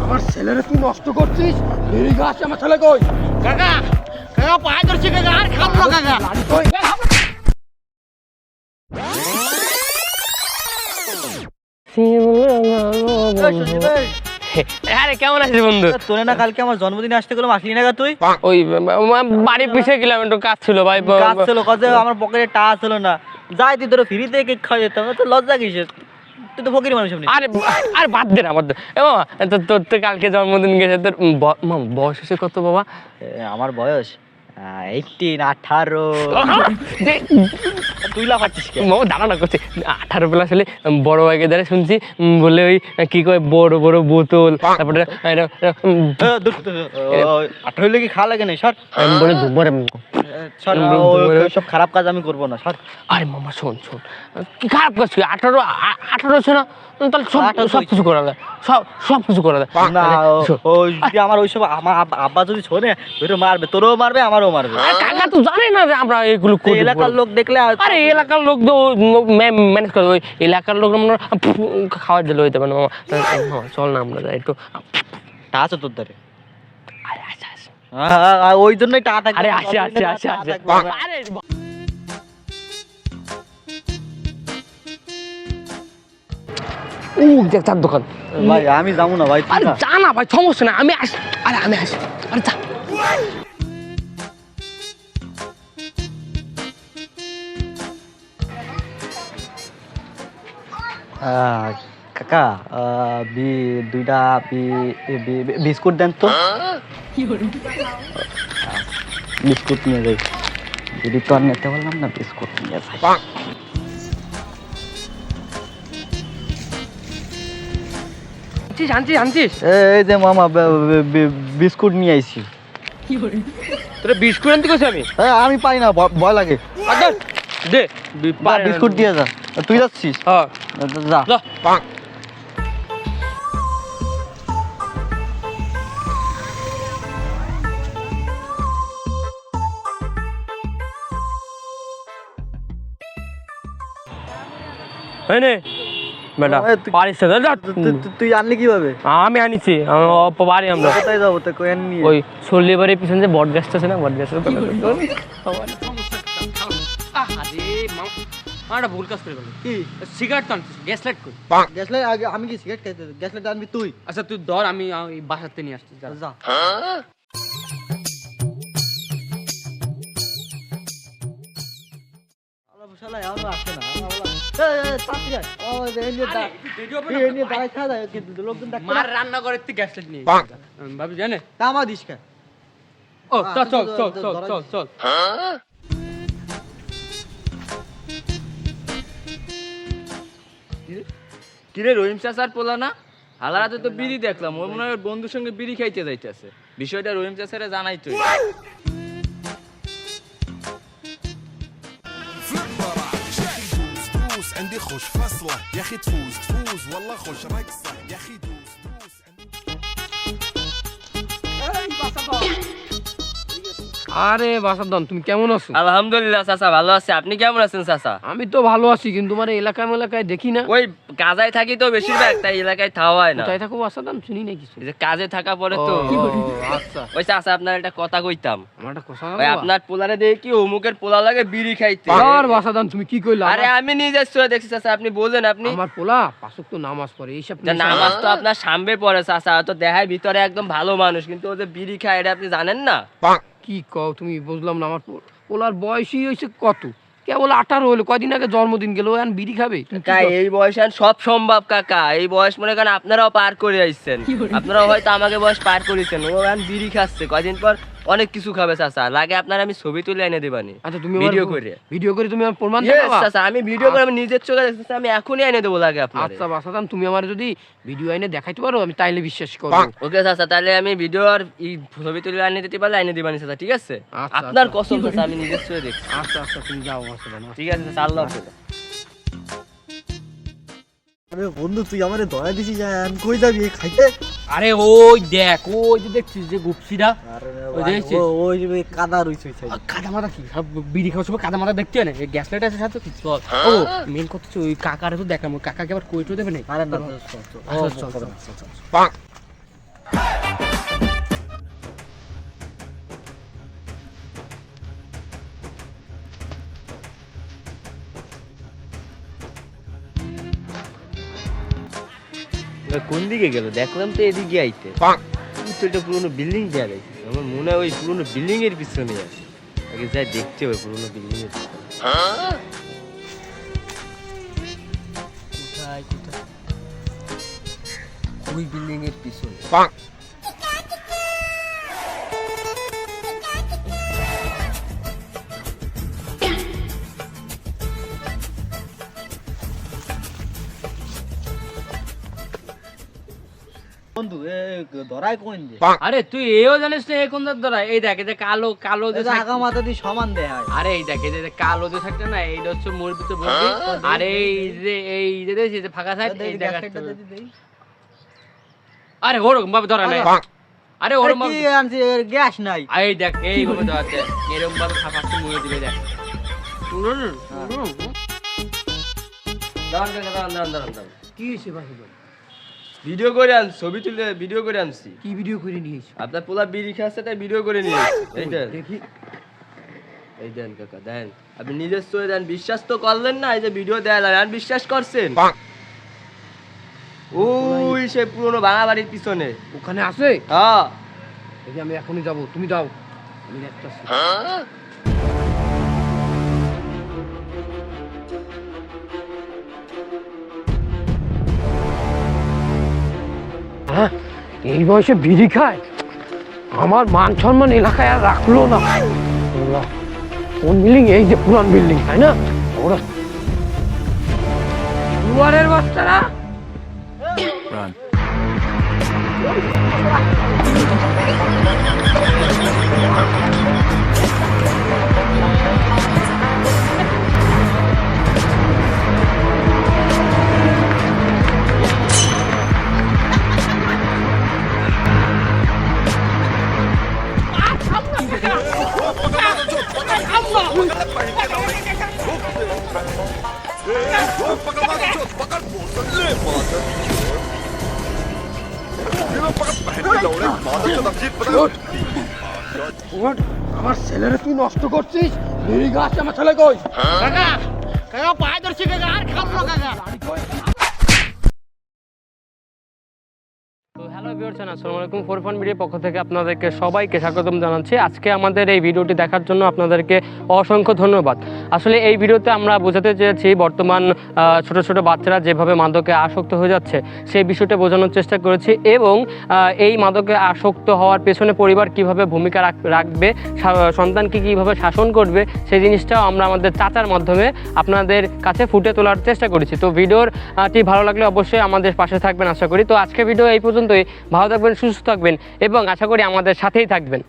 আমার ছেলেরে তুই নষ্ট করছিস। এই গাছ আমার ছেলে কই? কাকা কাকা পায়ে ধরছি কাকা, আর খাবো না কাকা। আরে কেমন আছিস বন্ধু? তোরে না কালকে আমার জন্মদিনে আসতে গেলাম, আসলি না গা তুই? ওই বাড়ির পিছিয়ে গেলাম, একটু কাজ ছিল ভাই। কাজ ছিল, কাজে আমার পকেটে টাকা ছিল না। যাই তুই তোর ফ্রিতে কেক খাওয়া যেতাম, তো লজ্জা কিসের? তুই তো ফকির মানুষ এমনি। আরে আরে বাদ দে না, বাদ দে। এ মামা, তোর তো কালকে জন্মদিন গেছে, তোর বয়স হয়েছে কত বাবা? আমার বয়স 18 তুই লাফাচ্ছিস কে? মামা দাঁড়া না, করছে 18 প্লাস হলে বড় ভাইকে দ্বারা শুনছি বলে ওই কি কয় বড় বড় বোতল, তারপরে 18 হলে কি খাওয়া লাগে না? সর সব খারাপ কাজ আমি করবো না, সর। আরে মামা শোন শোন, কি খারাপ কাজ? 18 ছিল তাহলে সব কিছু করা যায়, সব কিছু করা যায় না। ওই যদি আমার ওইসব আমার আব্বা যদি শোনে, তোরও মারবে, তোরও মারবে, আমারও মারবে। কাকা তো জানে না যে আমরা এগুলো করি। এলাকার লোক দেখলে আরে এলাকার লোক তো ম্যানেজ করে, ওই এলাকার লোক আমরা খাওয়ার দিলে হইতে পারে মামা। চল না আমরা যাই একটু। টা আছে তোর ধারে? আরে আচ্ছা আচ্ছা, ওই জন্যই টা থাকে। আরে আসে আসে আসে আসে। আরে দেখ চার দোকান। ভাই আমি যাবো না ভাই। আরে যা না ভাই, সমস্যা না, আমি আসি। আরে আমি আসি, আরে যা। কাকা দুইটা বিস্কুট দেন তো। বিস্কুট নিয়ে যাই, যদি তো আর নিতে পারলাম না, বিস্কুট নিয়ে যাই। আনছিস আনছিস? এই যে মামা বিস্কুট নিয়ে আইছি। তোরা বিস্কুট আনতে গেছি আমি? আমি পাই না, ভয় লাগে। আচ্ছা দে বিস্কুট দিয়ে যা। তুই যাচ্ছিস? হ্যাঁ যা। বেটা পারিস না? তুই আনলি কিভাবে? আমি আনিছি, পারি আমরা। কোথায় যাবো তো? কই আননি? ওই সল্লিবাড়ির পিছনে যে বট গাছটা আছে না, বট গাছটা। আরে ভুল কাজ করে গেল। কি সিগারেট তো আনছিস, গ্যাস লাইট কই? Gas light? আগে আমি কি সিগারেট খাইতে? গ্যাস লাইট আনবি তুই। আচ্ছা তুই ধর, আমি বাসাতে নিয়ে আসছি। যা। রান্না করে তুই গ্যাস লাইট নিয়ে ভাবি জানে তামা দিস কে? ও চল চল চল চল চল চল। কিরে রহিম চাচার পোলা না? হালারাতে তো বিড়ি দেখলাম, ওর মনে হয় বন্ধুর সঙ্গে বিড়ি খাইতে যাইতেছে। বিষয়টা রহিম চাচারে জানাই তুই। عندي خوش فصلة يا اخي تفوز تفوز والله خوش رقصة يا اخي دوس دوس আরে বাসাদন, তুমি কেমন আছো? আলহামদুলিল্লাহ চাচা, ভালো আছে। আপনি কেমন আছেন চাচা? আমি তো ভালো আছি, কিন্তু তোমার এলাকায় দেখি না। ওই কাজায় থাকি তো বেশিরভাগ, তাই এলাকায় থাওয়া হয় না। কোথায় থাকো বাসাদন? শুনি না কিছু। এই যে কাজে থাকা পরে তো। আচ্ছা ওই চাচা আপনার একটা কথা কইতাম। আমার একটা কথা ওই আপনার পোলারে দেখি কি অমুকের পোলা লাগে বিড়ি খাইতে। আর বাসাদন তুমি কি কইলা? আরে আমি নিজে চোখে দেখছি চাচা, আপনি বলেন। আপনি আমার পোলা পাঁচক তো নামাজ পড়ে, এইসব নামাজ তো আপনার সামনে পড়ে চাচা, তো দেখায় ভিতরে একদম ভালো মানুষ, কিন্তু ও যে বিড়ি খায় এটা আপনি জানেন না। কি কও তুমি? বুঝলাম না। আমার পোলার বয়সই হয়েছে কত? কেবল 18 হলো, কয়দিন আগে জন্মদিন গেল, এখন বিড়ি খাবে? এই বয়সে সব সম্ভব কাকা। এই বয়স মনে করেন আপনারাও পার করে আইছেন, আপনারাও হয়তো আমাকে বয়স পার করেছেন। ও এখন বিড়ি খাচ্ছে, কয়দিন পর অনেক কিছু খাবে চাচা। লাগে আপনার আমি ছবি তুলে এনে দেবানি। আচ্ছা তুমি ভিডিও করে তুমি আমার প্রমাণ Yes, দেখাবা? চাচা আমি ভিডিও করে আমি নিজের চোখে দেখতেছি, আমি এখনই এনে দেবো লাগে আপনার। আচ্ছা বাসাদান, তুমি আমার যদি ভিডিও এনে দেখাইতে পারো, আমি তাইলে বিশ্বাস করব। ওকে চাচা, তাহলে আমি ভিডিও আর ছবি তুলে এনে দিতে পারলে এনে দিবানি চাচা, ঠিক আছে? আচ্ছা, আপনার আচ্ছা। কসম চাচা, আমি নিজের চোখে দেখছি। আচ্ছা আচ্ছা তুমি যাও বাসাদান। ঠিক আছে চাচা, আল্লাহ হাফেজ। আরে বন্ধু তুই আমারে দয়া দিছিস আমি কই যাবি খাইতে? আরে ওই দেখ ওই যে দেখছিস যে গুপসিটা আরে ওই দেখছিস? ওই যে কাদা রইছে কাদা মাথা কি সব বিড়ি খাওয়ার সময় কাদা মাথা দেখতে হয় না গ্যাস লাইট আছে সাথে চল ও মেন কথা হচ্ছে ওই কাকারে তো দেখাম ওই কাকাকে আবার কইটো দেবে না আরে না চল চল চল কোন দিকে গেল দেখলাম তো এদিকে আইতে তো এটা পুরোনো বিল্ডিং দেয়া রয়েছে আমার মনে হয় ওই পুরোনো বিল্ডিং এর পিছনে আছে আগে যাই দেখতে হবে পুরোনো বিল্ডিং এর পিছনে কোথায় কোথায় ওই বিল্ডিং এর পিছনে বন্ধু এ ধরাই কোন দে আরে তুই এও জানিস না এই কোন ধরা এই দেখ এই যে কালো কালো যে আগা মাথা দিয়ে সমান দেয় হয় আরে এই দেখ এই যে কালো যে থাকতে না এইটা হচ্ছে মোর ভিতরে বলবি আরে এই যে দেখছিস যে ফাঁকা সাইড এই দেখ আরে ওরকম ভাবে ধরা নাই আরে ওরকম কি আনছি গ্যাস নাই এই দেখ এই ভাবে ধরাতে এরকম ভাবে ফাঁকা মুড়ে দিবে দেখ দাঁড়ান কি হইছে ভাই ভিডিও করে আন ছবি তুলে ভিডিও করে আনছি কি ভিডিও করে নিয়েছ আপনার পোলা বিড়ি খাচ্ছে তাই ভিডিও করে নিয়ে এই দেন দেখি এই দেন কাকা দেন আপনি নিজের চোখে দেন বিশ্বাস তো করলেন না এই যে ভিডিও দেয়া লাগে আর বিশ্বাস করছেন ওই সে পুরনো ভাঙা বাড়ির পিছনে ওখানে আছে হ্যাঁ এই যে আমি এখনই যাব তুমি দাও আমি দেখতাছি হ্যাঁ এই বয়সে বিড়ি খায় আমার মান সম্মান এলাকায় আর রাখলো না কোন বিল্ডিং এই যে পুরান বিল্ডিং তাই না ওরা দুয়ারের বাচ্চারা আমার ছেলেরে তুই নষ্ট করছিস বিড়ি গাছ আমার ছেলে কই? কাকা কাকা পায়ে ধরছি কাকা আর খাবো কাকা তো হ্যালো ভিউয়ার্স আসসালামু আলাইকুম ফরফান মিডিয়ার পক্ষ থেকে আপনাদেরকে সবাইকে স্বাগতম জানাচ্ছি আজকে আমাদের এই ভিডিওটি দেখার জন্য আপনাদেরকে অসংখ্য ধন্যবাদ আসলে এই ভিডিওতে আমরা বোঝাতে চেয়েছি বর্তমান ছোট ছোট বাচ্চারা যেভাবে মাদকে আসক্ত হয়ে যাচ্ছে সেই বিষয়টা বোঝানোর চেষ্টা করেছি এবং এই মাদকে আসক্ত হওয়ার পেছনে পরিবার কিভাবে ভূমিকা রাখবে সন্তানকে কিভাবে শাসন করবে সেই জিনিসটাও আমরা আমাদের চাচার মাধ্যমে আপনাদের কাছে ফুটে তোলার চেষ্টা করেছি তো ভিডিওটি ভালো লাগলে অবশ্যই আমাদের পাশে থাকবেন আশা করি তো আজকে ভিডিও এই পর্যন্তই ভালো থাকবেন সুস্থ থাকবেন এবং আশা করি আমাদের সাথেই থাকবেন